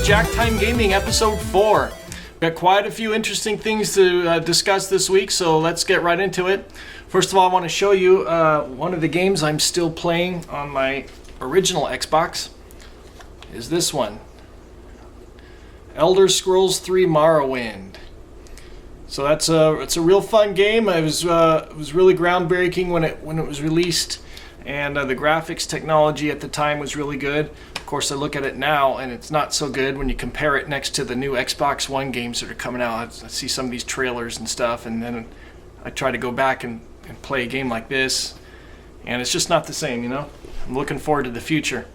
Jack Time Gaming episode 4. Got quite a few interesting things to discuss this week, so let's get right into it. First of all, I want to show you one of the games I'm still playing on my original Xbox. Is this one. Elder Scrolls 3 Morrowind. So it's a real fun game. It was really groundbreaking when it was released, and the graphics technology at the time was really good. Of course, I look at it now and it's not so good when you compare it next to the new Xbox One games that are coming out. I see some of these trailers and stuff, and then I try to go back and play a game like this, and it's just not the same, you know? I'm looking forward to the future.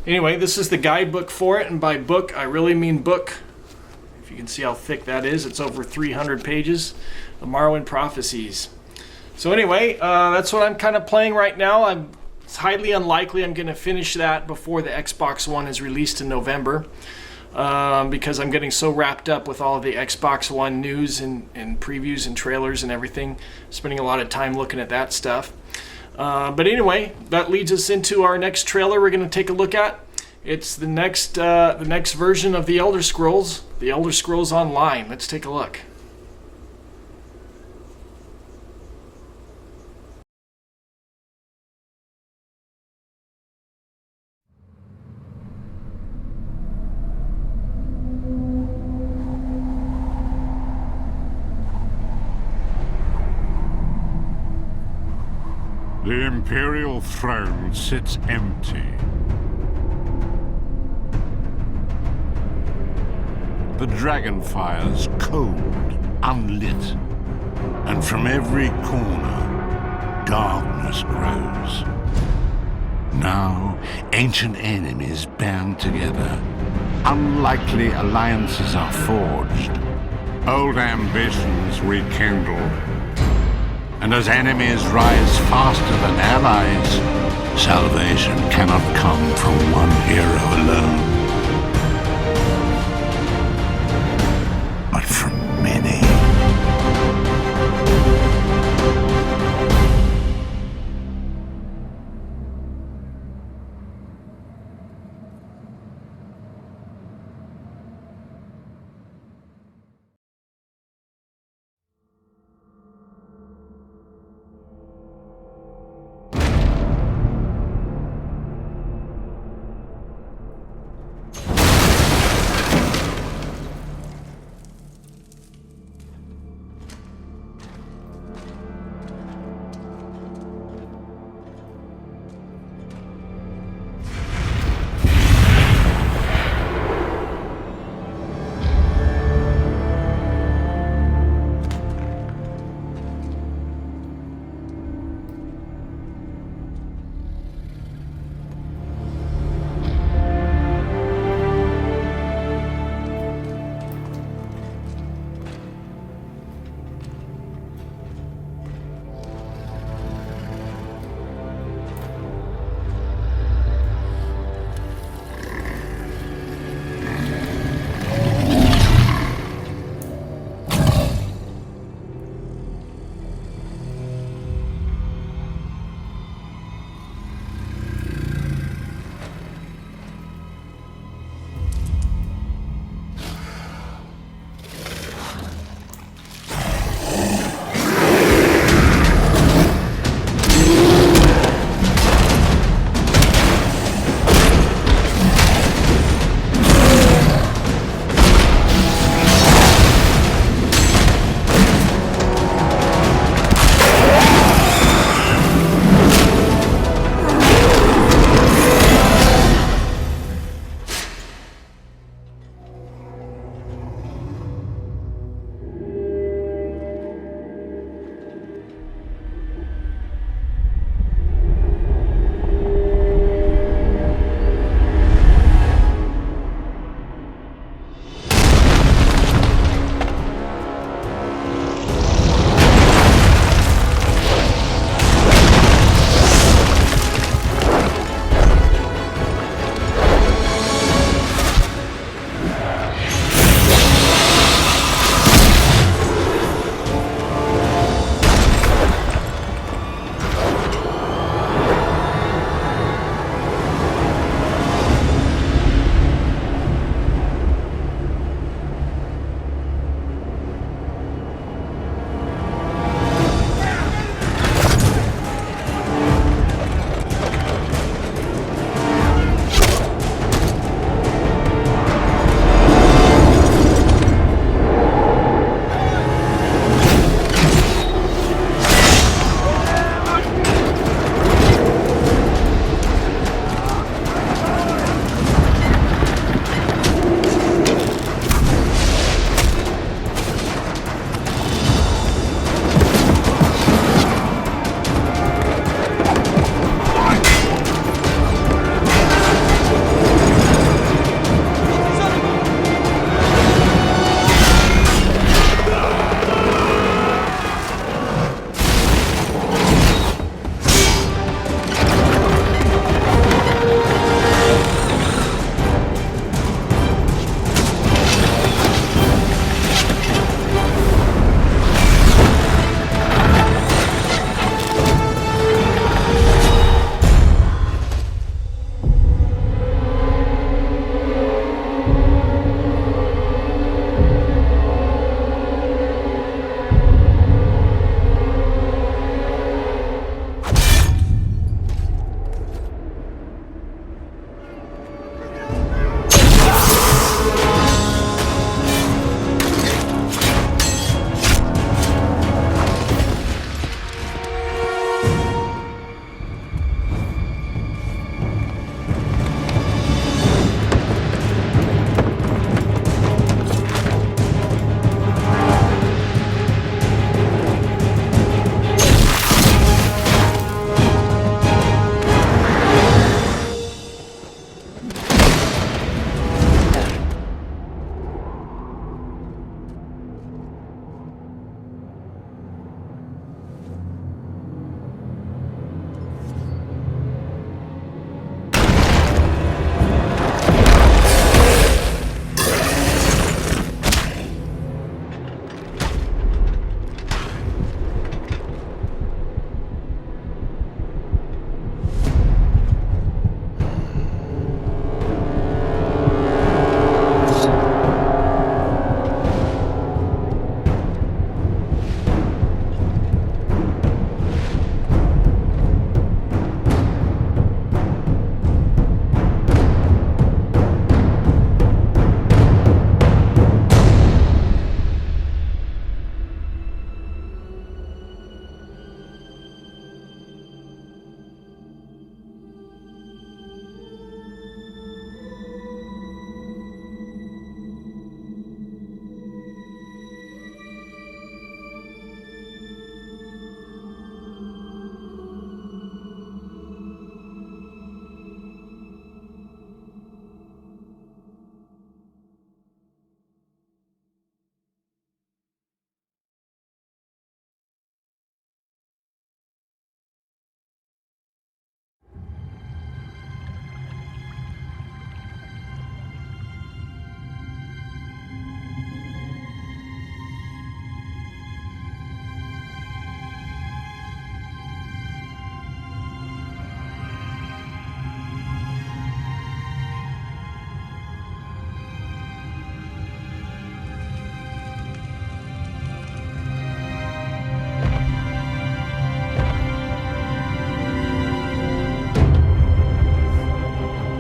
Anyway, this is the guidebook for it, and by book, I really mean book. If you can see how thick that is, it's over 300 pages. The Morrowind Prophecies. So anyway, that's what I'm kind of playing right now. It's highly unlikely I'm going to finish that before the Xbox One is released in November, because I'm getting so wrapped up with all of the Xbox One news and previews and trailers and everything, spending a lot of time looking at that stuff. But anyway, that leads us into our next trailer we're going to take a look at. It's the next version of the Elder Scrolls Online. Let's take a look. The Imperial throne sits empty. The dragon fires cold, unlit, and from every corner, darkness grows. Now, ancient enemies band together. Unlikely alliances are forged. Old ambitions rekindled. And as enemies rise faster than allies, salvation cannot come from one hero alone, but from many.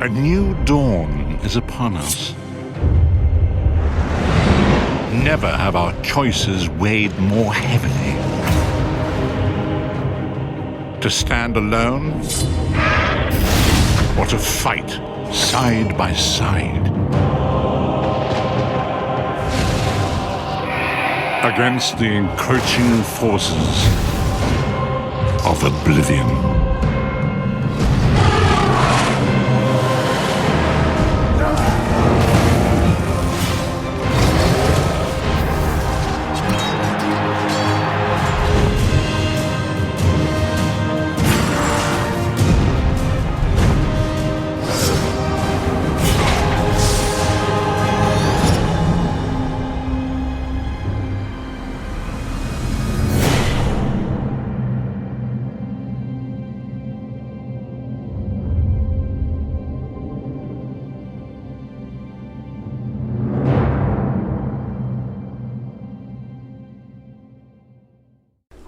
A new dawn is upon us. Never have our choices weighed more heavily. To stand alone, or to fight side by side. Against the encroaching forces of oblivion.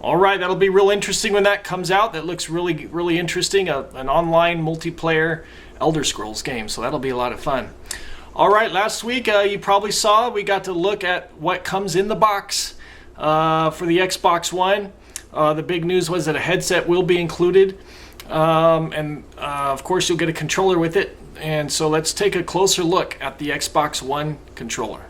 All right, that'll be real interesting when that comes out. That looks really, really interesting. An online multiplayer Elder Scrolls game, so that'll be a lot of fun. All right, last week you probably saw we got to look at what comes in the box for the Xbox One. The big news was that a headset will be included, and of course you'll get a controller with it. And so let's take a closer look at the Xbox One controller.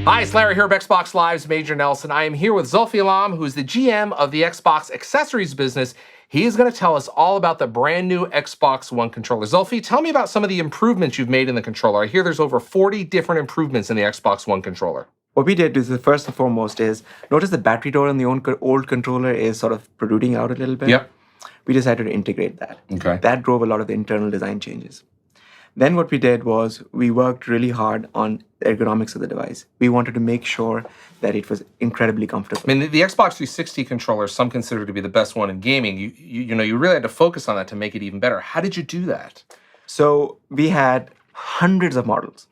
Hi, it's Larry here of Xbox Live's Major Nelson. I am here with Zulfi Alam, who is the GM of the Xbox accessories business. He is going to tell us all about the brand new Xbox One controller. Zulfi, tell me about some of the improvements you've made in the controller. I hear there's over 40 different improvements in the Xbox One controller. What we did is, the first and foremost is, notice the battery door on the old controller is sort of protruding out a little bit. Yep. We decided to integrate that. Okay. That drove a lot of the internal design changes. Then what we did was we worked really hard on the ergonomics of the device. We wanted to make sure that it was incredibly comfortable. I mean, the Xbox 360 controller, some consider to be the best one in gaming. You really had to focus on that to make it even better. How did you do that? So we had hundreds of models,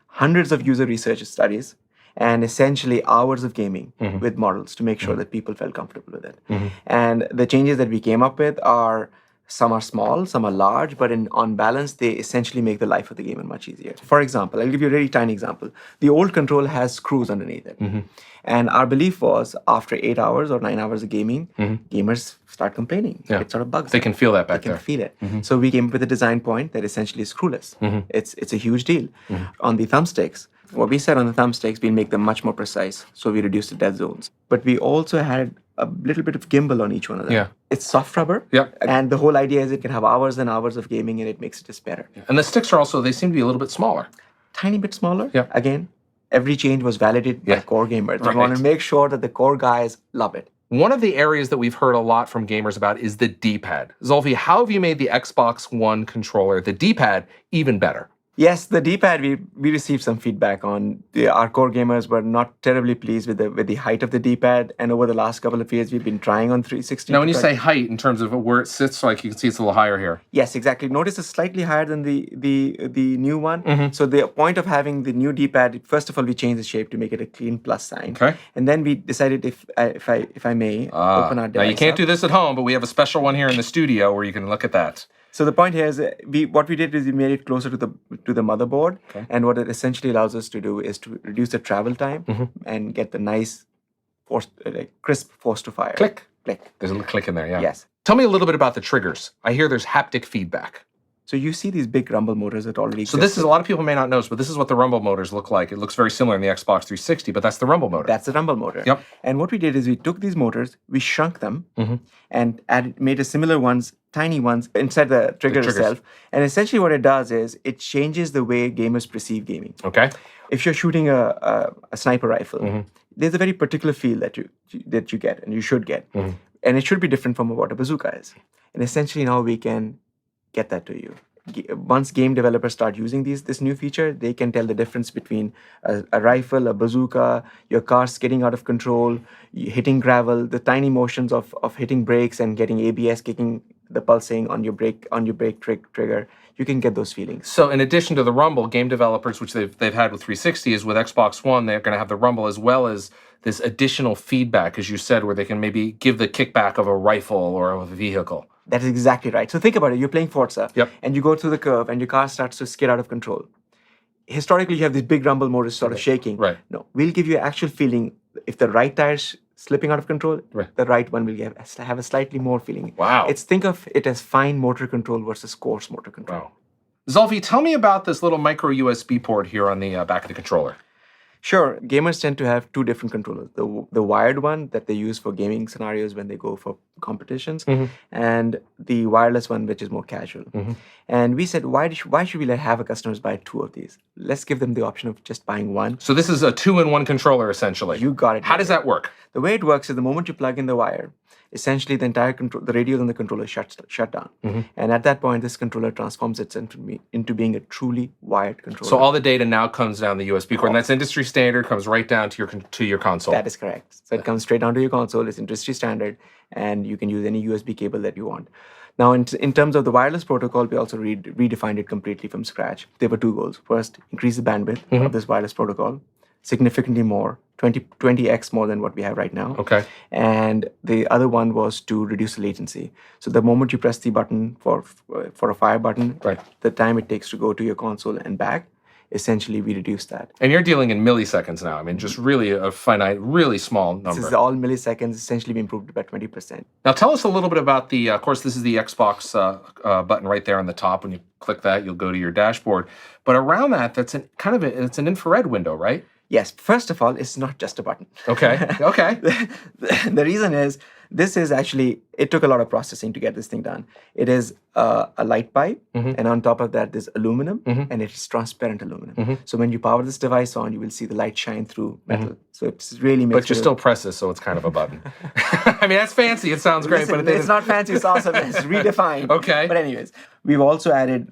hundreds of user research studies, and essentially hours of gaming with models to make sure that people felt comfortable with it. And the changes that we came up with are, some are small, some are large, but on balance, they essentially make the life of the gamer much easier. For example, I'll give you a really tiny example. The old control has screws underneath it. And our belief was, after 8 hours or 9 hours of gaming, gamers start complaining. Yeah. It sort of bugs They them. can feel that back They there. can feel it. So we came up with a design point that essentially is screwless. It's a huge deal. On the thumbsticks, what we said on the thumbsticks, we'll make them much more precise. So we reduced the dead zones. But we also had a little bit of gimbal on each one of them. Yeah. It's soft rubber. Yeah. And the whole idea is it can have hours and hours of gaming, and it makes it just better. And the sticks are also, they seem to be a little bit smaller. Tiny bit smaller. Yeah. Again, every change was validated by core gamers. Right. We want to make sure that the core guys love it. One of the areas that we've heard a lot from gamers about is the D-pad. Zulfi, how have you made the Xbox One controller, the D-pad, even better? Yes, the D-pad, we received some feedback on. Our core gamers were not terribly pleased with the height of the D-pad, and over the last couple of years, we've been trying on 360. Now, when you say height, in terms of where it sits, like you can see it's a little higher here. Yes, exactly. Notice it's slightly higher than the new one. So the point of having the new D-pad, first of all, we changed the shape to make it a clean plus sign. Okay. And then we decided, if I may, open our device. Now, you can't up. do this at home, but we have a special one here in the studio where you can look at that. So the point here is, what we did is we made it closer to the motherboard, and what it essentially allows us to do is to reduce the travel time and get the nice, crisp force to fire. Click. Click. There's a little click in there, yeah. Yes. Tell me a little bit about the triggers. I hear there's haptic feedback. So you see these big rumble motors that already exist. So this is, a lot of people may not notice, but this is what the rumble motors look like. It looks very similar in the Xbox 360, but that's the rumble motor. That's the rumble motor. Yep. And what we did is we took these motors, we shrunk them, and made a similar ones, tiny ones, inside the trigger itself. And essentially what it does is it changes the way gamers perceive gaming. Okay. If you're shooting a sniper rifle, there's a very particular feel that you get, and you should get. And it should be different from what a bazooka is. And essentially now we can get that to you. Once game developers start using this new feature, they can tell the difference between a rifle, a bazooka, your car skidding out of control, hitting gravel, the tiny motions of hitting brakes and getting ABS kicking the pulsing on your brake trigger. You can get those feelings. So in addition to the rumble, game developers, which they've had with 360, is with Xbox One, they're going to have the rumble as well as this additional feedback, as you said, where they can maybe give the kickback of a rifle or of a vehicle. That is exactly right. So think about it. You're playing Forza, Yep. and you go through the curve, and your car starts to skid out of control. Historically, you have this big rumble motors sort of shaking. Right. No, we'll give you an actual feeling. If the right tire's slipping out of control, the right one will have a slightly more feeling. Wow. Think of it as fine motor control versus coarse motor control. Wow. Zolfi, tell me about this little micro USB port here on the back of the controller. Sure, gamers tend to have two different controllers. The wired one that they use for gaming scenarios when they go for competitions, and the wireless one, which is more casual. And we said, why should we have our customers buy two of these? Let's give them the option of just buying one. So this is a 2-in-1 controller, essentially. You got it. How does that work? The way it works is the moment you plug in the wire, essentially the entire the radios on the controller shut down. And at that point, this controller transforms itself into being a truly wired controller. So all the data now comes down the USB cord, and that's industry standard, comes right down to your console. That is correct. So it comes straight down to your console. It's industry standard, and you can use any USB cable that you want. Now, in terms of the wireless protocol, we also redefined it completely from scratch. There were two goals. First, increase the bandwidth of this wireless protocol significantly more, 20x more than what we have right now. Okay. And the other one was to reduce the latency. So the moment you press the button for a fire button, the time it takes to go to your console and back, essentially we reduce that. And you're dealing in milliseconds now. I mean, just really a finite, really small number. This is all milliseconds, essentially we improved by 20%. Now tell us a little bit about the, of course, this is the Xbox button right there on the top. When you click that, you'll go to your dashboard. But around that, it's an infrared window, right? Yes. First of all, it's not just a button. Okay. Okay. The reason is, this is actually, it took a lot of processing to get this thing done. It is a light pipe, and on top of that, there's aluminum, and it's transparent aluminum. So when you power this device on, you will see the light shine through metal. So it's really makes. But you still press this, so it's kind of a button. I mean, that's fancy. It sounds great, Listen, but it's not fancy. It's awesome. It's redefined. Okay. But anyways, we've also added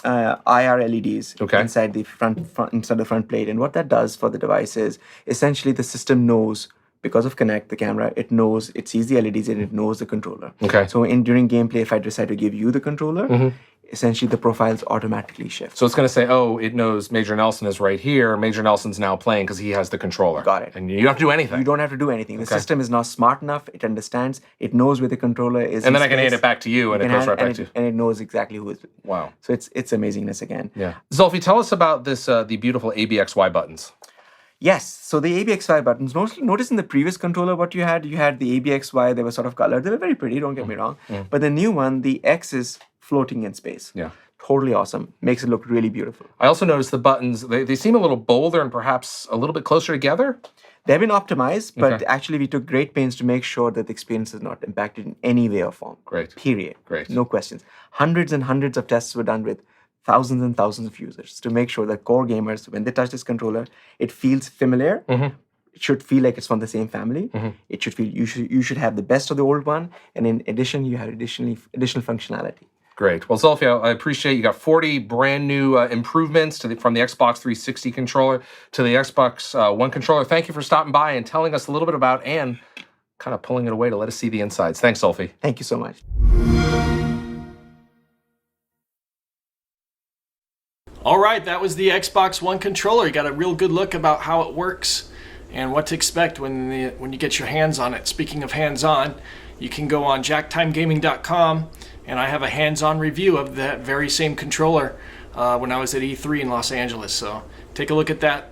IR LEDs inside the front plate, and what that does for the device is essentially the system knows, because of Kinect, the camera, it sees the LEDs and it knows the controller. Okay. So during gameplay, if I decide to give you the controller, essentially the profiles automatically shift. So it's going to say, oh, it knows Major Nelson is right here. Major Nelson's now playing because he has the controller. Got it. And you don't have to do anything. You don't have to do anything. The system is now smart enough. It understands. It knows where the controller is. And then I can hand it back to you, and it goes right back to you. And it knows exactly who is. Wow. So it's amazingness again. Yeah. Zolfi, tell us about this the beautiful ABXY buttons. Yes. So the ABXY buttons, notice in the previous controller what you had the ABXY, they were sort of colored. They were very pretty, don't get me wrong. But the new one, the X is floating in space. Yeah. Totally awesome. Makes it look really beautiful. I also noticed the buttons, they seem a little bolder and perhaps a little bit closer together. They've been optimized, but actually we took great pains to make sure that the experience is not impacted in any way or form. Great. Period. Great. No questions. Hundreds and hundreds of tests were done with thousands and thousands of users to make sure that core gamers, when they touch this controller, it feels familiar. It should feel like it's from the same family. It should feel you should have the best of the old one, and in addition, you have additional functionality. Great. Well, Zolfi, I appreciate you got 40 brand new improvements from the Xbox 360 controller to the Xbox One controller. Thank you for stopping by and telling us a little bit about and kind of pulling it away to let us see the insides. Thanks, Zolfi. Thank you so much. All right, that was the Xbox One controller. You got a real good look about how it works and what to expect when you get your hands on it. Speaking of hands-on, you can go on jacktimegaming.com, and I have a hands-on review of that very same controller when I was at E3 in Los Angeles. So take a look at that.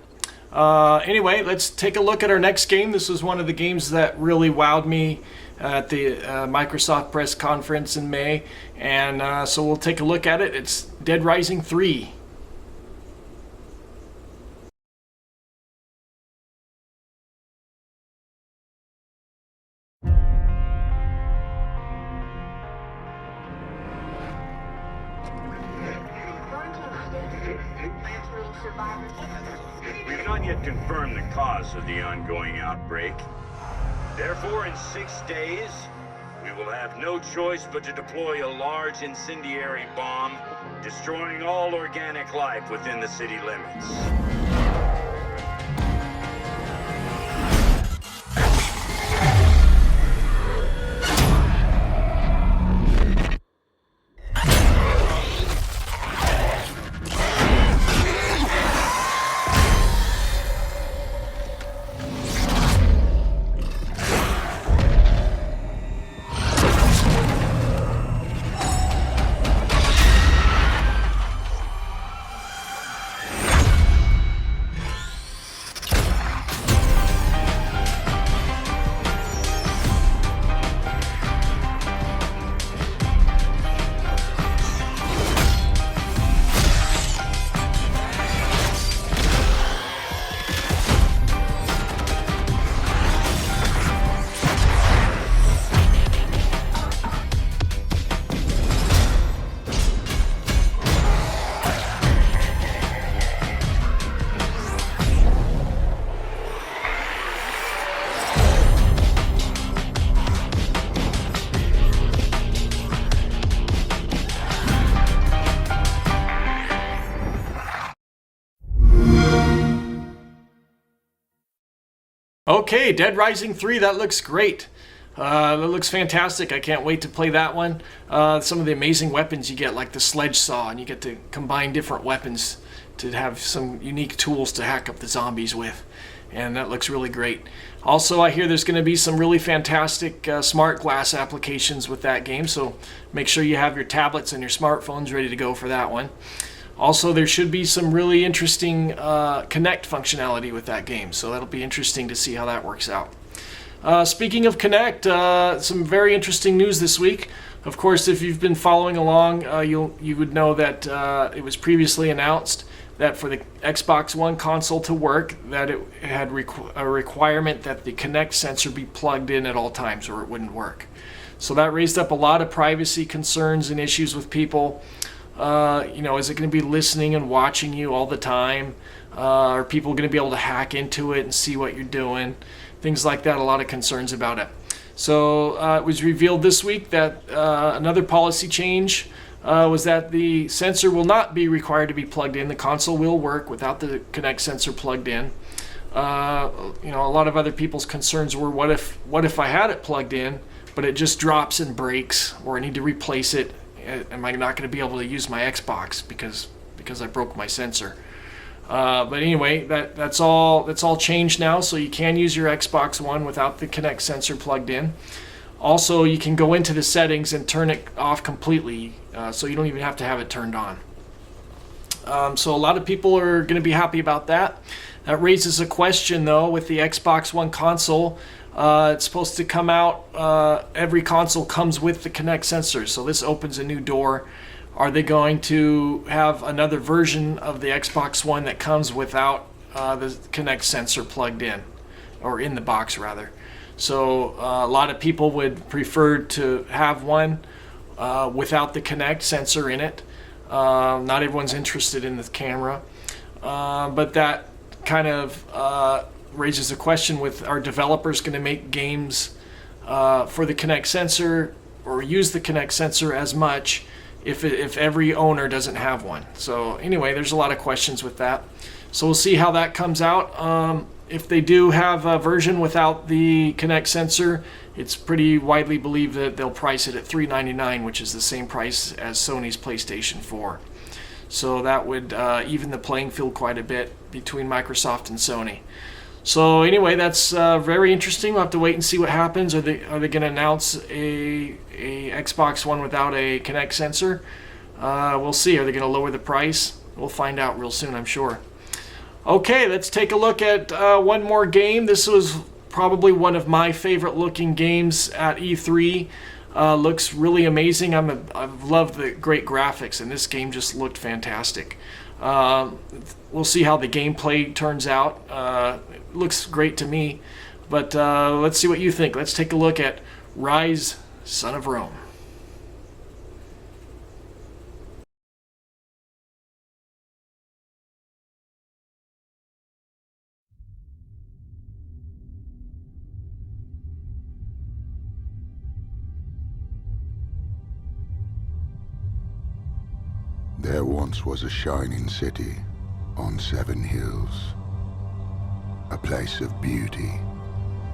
Anyway, let's take a look at our next game. This was one of the games that really wowed me at the Microsoft press conference in May, and so we'll take a look at it. It's Dead Rising 3. We've not yet confirmed the cause of the ongoing outbreak. Therefore, in 6 days, we will have no choice but to deploy a large incendiary bomb, destroying all organic life within the city limits. Okay, Dead Rising 3, that looks great. That looks fantastic. I can't wait to play that one. Some of the amazing weapons you get, like the sledge saw, and you get to combine different weapons to have some unique tools to hack up the zombies with. And that looks really great. Also, I hear there's going to be some really fantastic smart glass applications with that game, so make sure you have your tablets and your smartphones ready to go for that one. Also, there should be some really interesting Kinect functionality with that game, so that'll be interesting to see how that works out. Speaking of Kinect, some very interesting news this week. Of course, if you've been following along, you would know that it was previously announced that for the Xbox One console to work, that it had a requirement that the Kinect sensor be plugged in at all times or it wouldn't work. So that raised up a lot of privacy concerns and issues with people. Is it going to be listening and watching you all the time? Are people going to be able to hack into it and see what you're doing? Things like that, a lot of concerns about it. So it was revealed this week that another policy change was that the sensor will not be required to be plugged in. The console will work without the Kinect sensor plugged in. A lot of other people's concerns were, what if I had it plugged in, but it just drops and breaks, or I need to replace it? Am I not going to be able to use my Xbox because I broke my sensor? But anyway, that's all changed now, so you can use your Xbox One without the Kinect sensor plugged in. Also, you can go into the settings and turn it off completely, so you don't even have to have it turned on. So a lot of people are going to be happy about that. That raises a question, though, with the Xbox One console. It's supposed to come out, every console comes with the Kinect sensor, so this opens a new door. Are they going to have another version of the Xbox One that comes without the Kinect sensor plugged in, or in the box rather? So a lot of people would prefer to have one without the Kinect sensor in it. Not everyone's interested in the camera, but that kind of raises a question with, are developers going to make games for the Kinect sensor or use the Kinect sensor as much if every owner doesn't have one? So anyway, there's a lot of questions with that. So we'll see how that comes out. If they do have a version without the Kinect sensor, it's pretty widely believed that they'll price it at $399, which is the same price as Sony's PlayStation 4. So that would even the playing field quite a bit between Microsoft and Sony. So anyway, that's very interesting. We'll have to wait and see what happens. Are they going to announce a Xbox One without a Kinect sensor? We'll see. Are they going to lower the price? We'll find out real soon, I'm sure. Okay, let's take a look at one more game. This was probably one of my favorite looking games at E3. Looks really amazing. I've loved the great graphics, and this game just looked fantastic. We'll see how the gameplay turns out. It looks great to me, but let's see what you think. Let's take a look at Ryse, Son of Rome. There once was a shining city on 7 hills, a place of beauty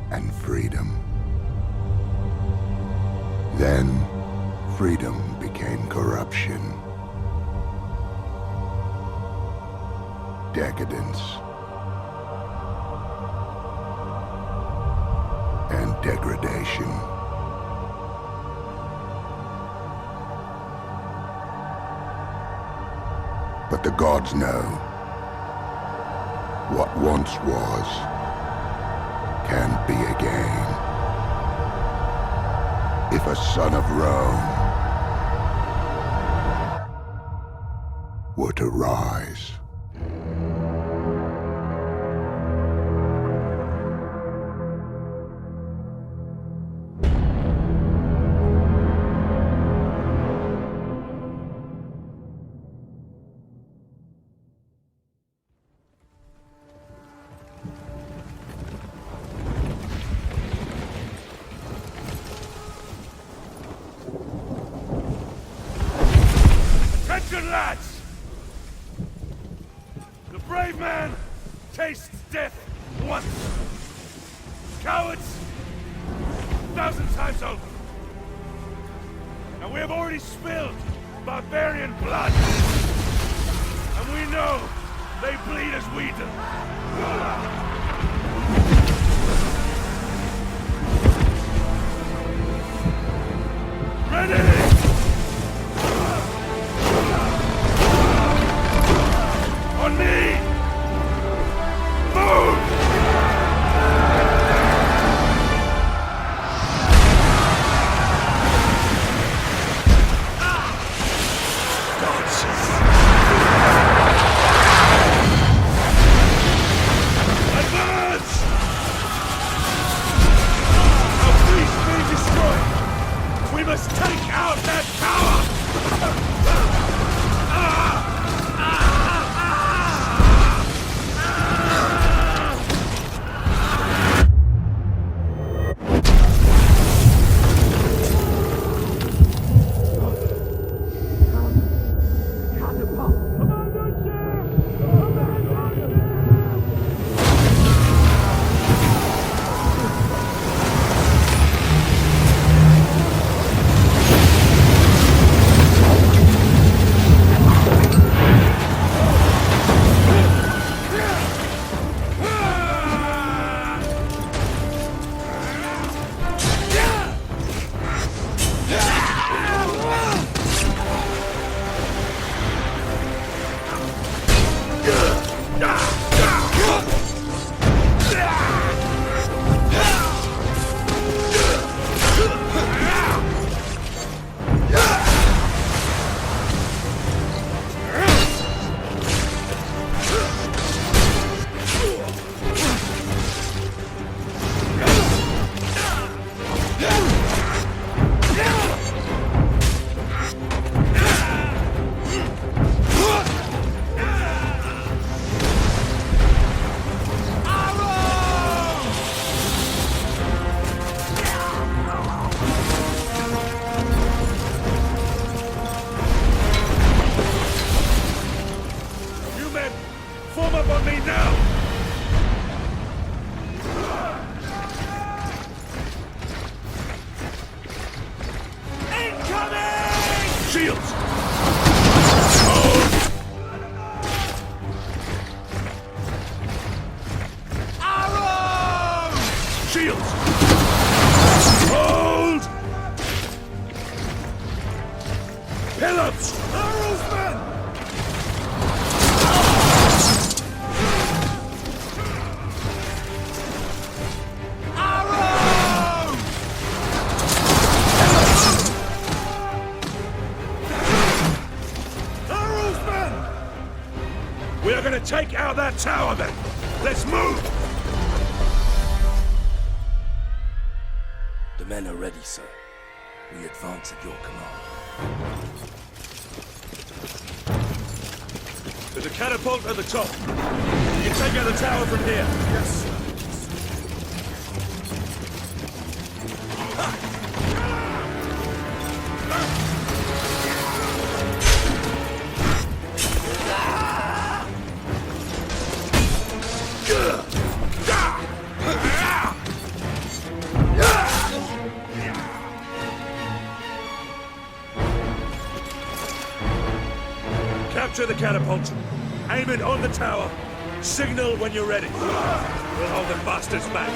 and freedom. Then, freedom became corruption, decadence, and degradation. But the gods know what once was can't be again. If a son of Rome were to rise. Attention, lads! The brave man tastes death once. cowards! 1,000 times over! And we have already spilled barbarian blood! And we know they bleed as we do! Ready! On me! Move! Advance! Our beast being destroyed! We must take out that tower! Form up on me now! Incoming! Shields! Arrows! Shields! Hold! Pillows! Arrows, men! We're gonna take out that tower then! Let's move! The men are ready, sir. We advance at your command. There's a catapult at the top. You can take out the tower from here. Yes, sir. Capture the catapult. Aim it on the tower. Signal when you're ready. We'll hold the bastards back.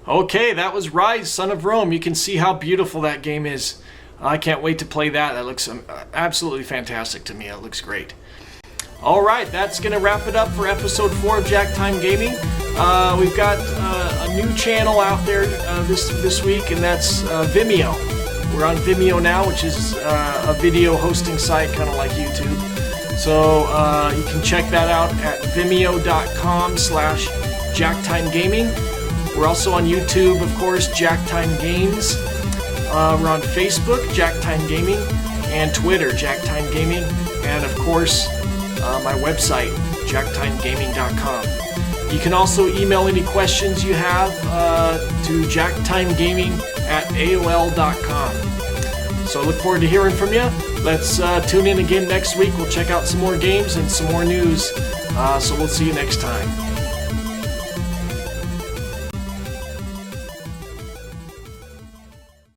Okay, that was Ryse, Son of Rome. You can see how beautiful that game is. I can't wait to play that. That looks absolutely fantastic to me. It looks great. All right, that's going to wrap it up for episode 4 of Jack Time Gaming. We've got a new channel out there this week, and that's Vimeo. We're on Vimeo now, which is a video hosting site kind of like YouTube. So you can check that out at vimeo.com/JackTimeGaming. We're also on YouTube, of course, Jack Time Games. We're on Facebook, Jack Time Gaming, and Twitter, Jack Time Gaming, and of course, my website, jacktimegaming.com. You can also email any questions you have to jacktimegaming@aol.com. So I look forward to hearing from you. Let's tune in again next week. We'll check out some more games and some more news. So we'll see you next time.